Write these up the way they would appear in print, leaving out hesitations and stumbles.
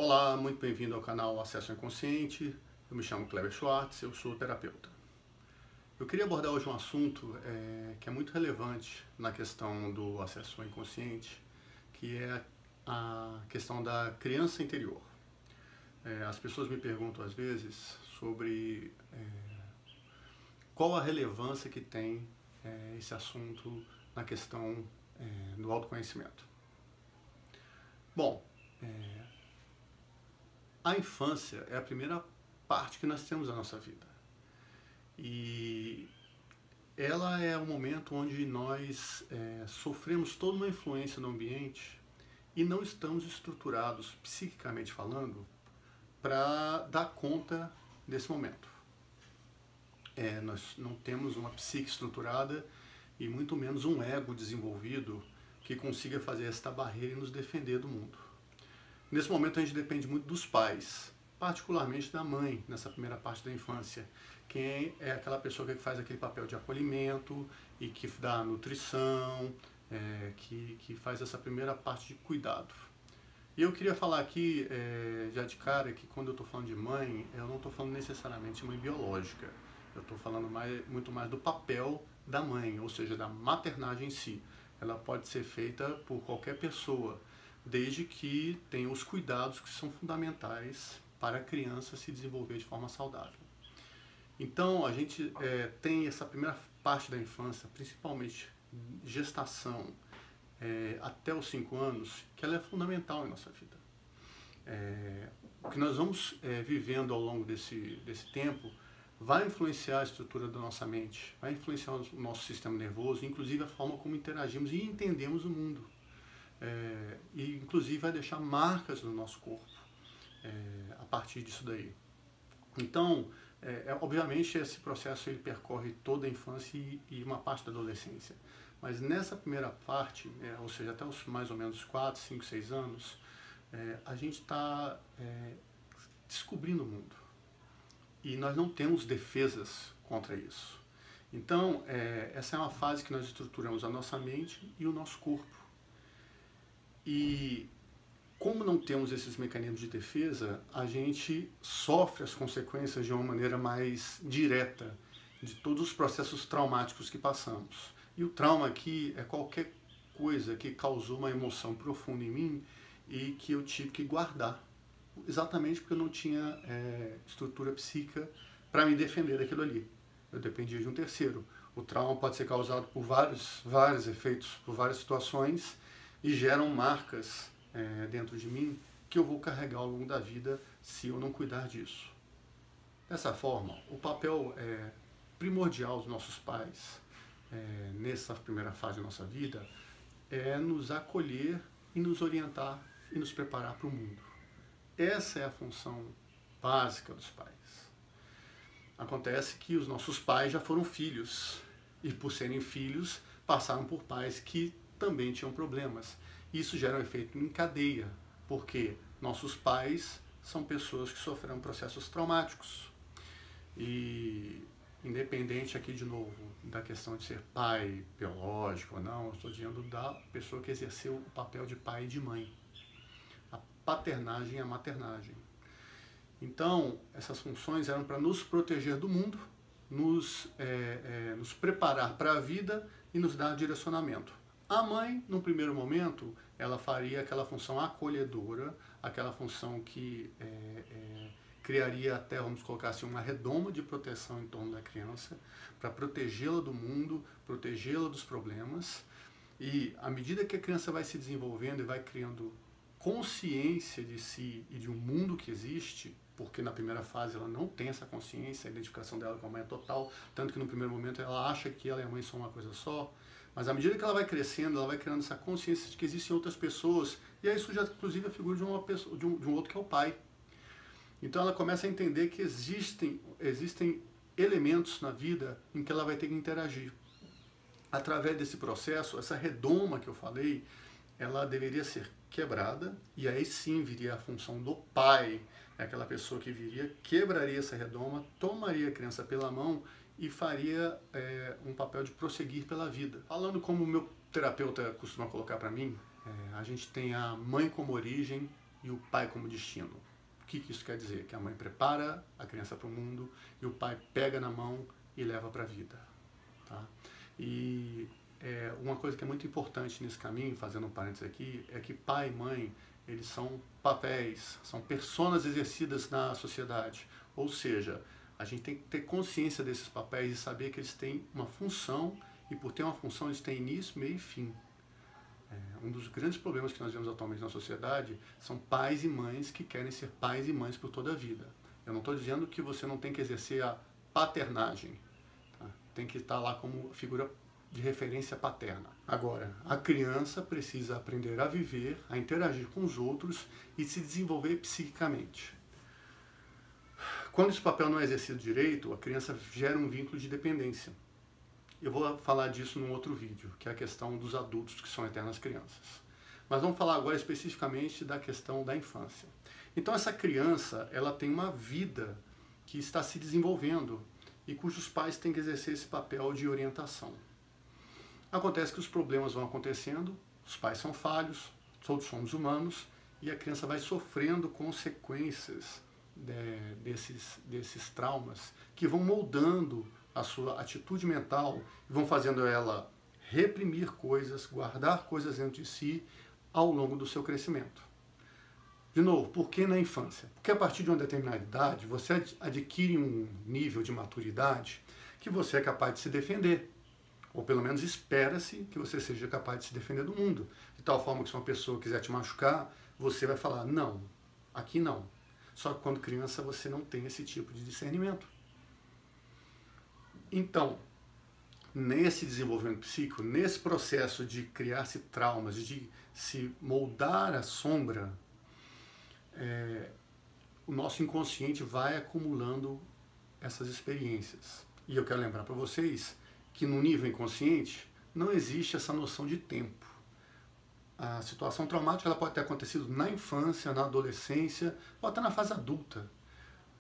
Olá, muito bem-vindo ao canal Acesso ao Inconsciente. Eu me chamo Kleber Schwartz, eu sou terapeuta. Eu queria abordar hoje um assunto que é muito relevante na questão do acesso ao inconsciente, que é a questão da criança interior. As pessoas me perguntam às vezes sobre qual a relevância que tem esse assunto na questão do autoconhecimento. Bom, a infância é a primeira parte que nós temos da nossa vida. E ela é o momento onde nós sofremos toda uma influência no ambiente e não estamos estruturados, psiquicamente falando, para dar conta desse momento. Nós não temos uma psique estruturada e muito menos um ego desenvolvido que consiga fazer esta barreira e nos defender do mundo. Nesse momento a gente depende muito dos pais, particularmente da mãe, nessa primeira parte da infância. Quem é aquela pessoa que faz aquele papel de acolhimento e que dá nutrição, que faz essa primeira parte de cuidado. E eu queria falar aqui, já de cara, que quando eu estou falando de mãe, eu não estou falando necessariamente de mãe biológica. Eu estou falando muito mais do papel da mãe, ou seja, da maternagem em si. Ela pode ser feita por qualquer pessoa, desde que tenha os cuidados que são fundamentais para a criança se desenvolver de forma saudável. Então, a gente tem essa primeira parte da infância, principalmente gestação, até os 5 anos, que ela é fundamental em nossa vida. O que nós vamos vivendo ao longo desse tempo vai influenciar a estrutura da nossa mente, vai influenciar o nosso sistema nervoso, inclusive a forma como interagimos e entendemos o mundo. E inclusive vai deixar marcas no nosso corpo a partir disso daí. Então, obviamente esse processo ele percorre toda a infância e uma parte da adolescência. Mas nessa primeira parte, ou seja, até os mais ou menos 4, 5, 6 anos, a gente está descobrindo o mundo. E nós não temos defesas contra isso. Então, essa é uma fase que nós estruturamos a nossa mente e o nosso corpo. E como não temos esses mecanismos de defesa, a gente sofre as consequências de uma maneira mais direta de todos os processos traumáticos que passamos. E o trauma aqui é qualquer coisa que causou uma emoção profunda em mim e que eu tive que guardar. Exatamente porque eu não tinha estrutura psíquica para me defender daquilo ali. Eu dependia de um terceiro. O trauma pode ser causado por vários efeitos, por várias situações, e geram marcas dentro de mim que eu vou carregar ao longo da vida se eu não cuidar disso. Dessa forma, o papel primordial dos nossos pais nessa primeira fase da nossa vida é nos acolher e nos orientar e nos preparar para o mundo. Essa é a função básica dos pais. Acontece que os nossos pais já foram filhos e, por serem filhos, passaram por pais que também tinham problemas. Isso gera um efeito em cadeia, porque nossos pais são pessoas que sofreram processos traumáticos. E independente aqui de novo da questão de ser pai biológico ou não, eu estou dizendo da pessoa que exerceu o papel de pai e de mãe. A paternagem e a maternagem. Então, essas funções eram para nos proteger do mundo, nos preparar para a vida e nos dar direcionamento. A mãe, no primeiro momento, ela faria aquela função acolhedora, aquela função que criaria até, vamos colocar assim, uma redoma de proteção em torno da criança, para protegê-la do mundo, protegê-la dos problemas. E à medida que a criança vai se desenvolvendo e vai criando consciência de si e de um mundo que existe, porque na primeira fase ela não tem essa consciência, a identificação dela com a mãe é total, tanto que no primeiro momento ela acha que ela e a mãe são uma coisa só, mas à medida que ela vai crescendo, ela vai criando essa consciência de que existem outras pessoas, e aí surge inclusive a figura de um outro que é o pai. Então ela começa a entender que existem elementos na vida em que ela vai ter que interagir. Através desse processo, essa redoma que eu falei, ela deveria ser quebrada, e aí sim viria a função do pai, aquela pessoa que viria, quebraria essa redoma, tomaria a criança pela mão e faria um papel de prosseguir pela vida. Falando como o meu terapeuta costuma colocar para mim, a gente tem a mãe como origem, e o pai como destino. O que isso quer dizer? Que a mãe prepara a criança para o mundo e o pai pega na mão e leva para a vida. Tá? E uma coisa que é muito importante nesse caminho, fazendo um parênteses aqui, é que pai e mãe, eles são papéis, são personas exercidas na sociedade. Ou seja, a gente tem que ter consciência desses papéis e saber que eles têm uma função, e por ter uma função eles têm início, meio e fim. Um dos grandes problemas que nós vemos atualmente na sociedade são pais e mães que querem ser pais e mães por toda a vida. Eu não estou dizendo que você não tem que exercer a paternagem, tá? Tem que estar lá como figura de referência paterna. Agora, a criança precisa aprender a viver, a interagir com os outros e se desenvolver psiquicamente. Quando esse papel não é exercido direito, a criança gera um vínculo de dependência. Eu vou falar disso num outro vídeo, que é a questão dos adultos que são eternas crianças. Mas vamos falar agora especificamente da questão da infância. Então essa criança, ela tem uma vida que está se desenvolvendo e cujos pais têm que exercer esse papel de orientação. Acontece que os problemas vão acontecendo, os pais são falhos, todos somos humanos, e a criança vai sofrendo consequências desses traumas que vão moldando a sua atitude mental e vão fazendo ela reprimir coisas, guardar coisas dentro de si ao longo do seu crescimento. De novo, por que na infância? Porque a partir de uma determinada idade você adquire um nível de maturidade que você é capaz de se defender. Ou pelo menos espera-se que você seja capaz de se defender do mundo. De tal forma que se uma pessoa quiser te machucar, você vai falar, não, aqui não. Só que quando criança você não tem esse tipo de discernimento. Então, nesse desenvolvimento psíquico, nesse processo de criar-se traumas, de se moldar a sombra, o nosso inconsciente vai acumulando essas experiências. E eu quero lembrar para vocês que no nível inconsciente não existe essa noção de tempo. A situação traumática ela pode ter acontecido na infância, na adolescência ou até na fase adulta.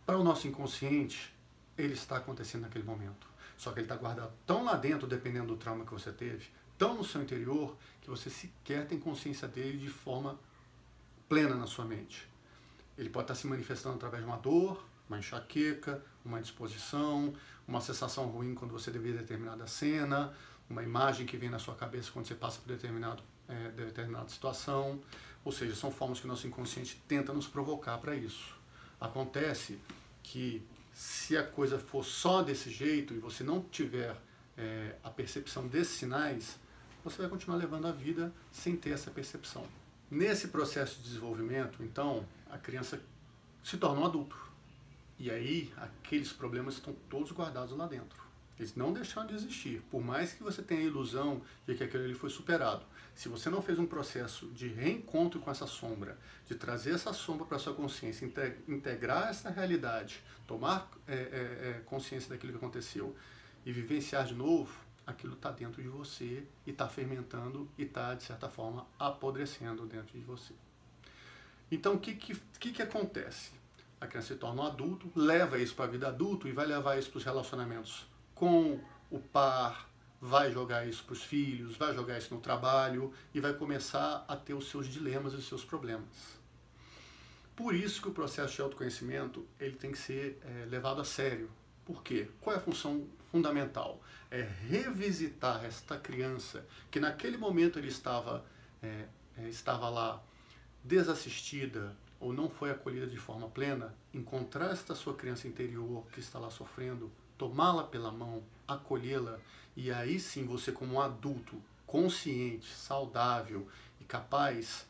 Para o nosso inconsciente, ele está acontecendo naquele momento. Só que ele está guardado tão lá dentro, dependendo do trauma que você teve, tão no seu interior, que você sequer tem consciência dele de forma plena na sua mente. Ele pode estar se manifestando através de uma dor, uma enxaqueca, uma indisposição, uma sensação ruim quando você vê determinada cena, uma imagem que vem na sua cabeça quando você passa por determinada situação. Ou seja, são formas que o nosso inconsciente tenta nos provocar para isso. Acontece que se a coisa for só desse jeito e você não tiver a percepção desses sinais, você vai continuar levando a vida sem ter essa percepção. Nesse processo de desenvolvimento, então, a criança se torna um adulto. E aí, aqueles problemas estão todos guardados lá dentro. Eles não deixaram de existir. Por mais que você tenha a ilusão de que aquilo ali foi superado, se você não fez um processo de reencontro com essa sombra, de trazer essa sombra para a sua consciência, integrar essa realidade, tomar consciência daquilo que aconteceu e vivenciar de novo, aquilo está dentro de você e está fermentando e está, de certa forma, apodrecendo dentro de você. Então, o que acontece? A criança se torna um adulto, leva isso para a vida adulta e vai levar isso para os relacionamentos com o par, vai jogar isso para os filhos, vai jogar isso no trabalho e vai começar a ter os seus dilemas e os seus problemas. Por isso que o processo de autoconhecimento ele tem que ser levado a sério. Por quê? Qual é a função fundamental? É revisitar esta criança que naquele momento ele estava lá desassistida ou não foi acolhida de forma plena, encontrar esta sua criança interior que está lá sofrendo, tomá-la pela mão, acolhê-la, e aí sim você como um adulto consciente, saudável e capaz,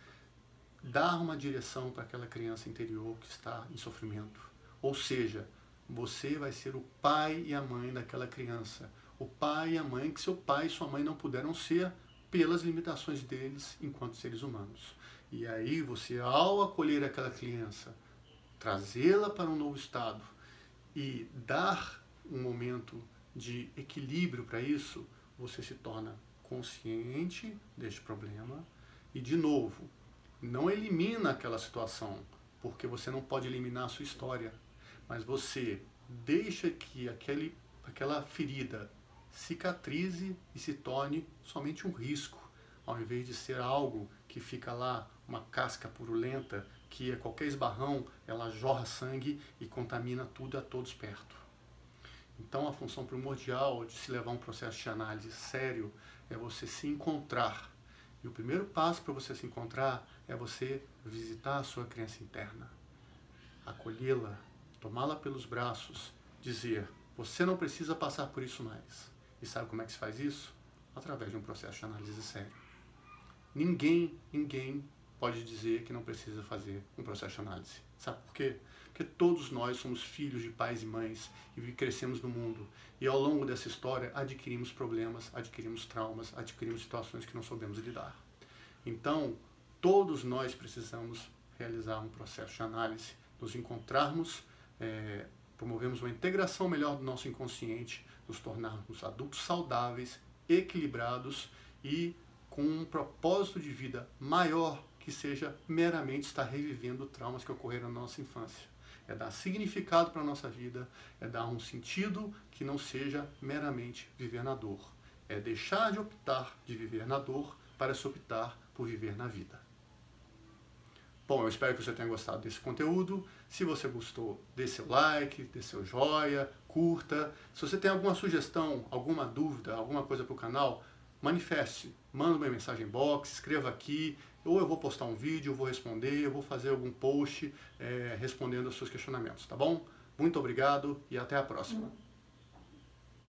dar uma direção para aquela criança interior que está em sofrimento. Ou seja, você vai ser o pai e a mãe daquela criança. O pai e a mãe que seu pai e sua mãe não puderam ser pelas limitações deles enquanto seres humanos. E aí você, ao acolher aquela criança, trazê-la para um novo estado e dar um momento de equilíbrio para isso, você se torna consciente deste problema e, de novo, não elimina aquela situação, porque você não pode eliminar a sua história, mas você deixa que aquela ferida cicatrize e se torne somente um risco, ao invés de ser algo que fica lá, uma casca purulenta que a qualquer esbarrão ela jorra sangue e contamina tudo a todos perto. Então a função primordial de se levar um processo de análise sério é você se encontrar. E o primeiro passo para você se encontrar é você visitar a sua criança interna, acolhê-la, tomá-la pelos braços, dizer: você não precisa passar por isso mais. E sabe como é que se faz isso? Através de um processo de análise sério. Ninguém pode dizer que não precisa fazer um processo de análise. Sabe por quê? Porque todos nós somos filhos de pais e mães e crescemos no mundo. E ao longo dessa história adquirimos problemas, adquirimos traumas, adquirimos situações que não soubemos lidar. Então, todos nós precisamos realizar um processo de análise, nos encontrarmos, promovemos uma integração melhor do nosso inconsciente, nos tornarmos adultos saudáveis, equilibrados e com um propósito de vida maior que seja meramente estar revivendo traumas que ocorreram na nossa infância. É dar significado para a nossa vida, é dar um sentido que não seja meramente viver na dor. É deixar de optar de viver na dor para se optar por viver na vida. Bom, eu espero que você tenha gostado desse conteúdo. Se você gostou, dê seu like, dê seu joia, curta. Se você tem alguma sugestão, alguma dúvida, alguma coisa para o canal, manifeste. Manda uma mensagem box, escreva aqui, ou eu vou postar um vídeo, eu vou responder, eu vou fazer algum post respondendo aos seus questionamentos, tá bom? Muito obrigado e até a próxima.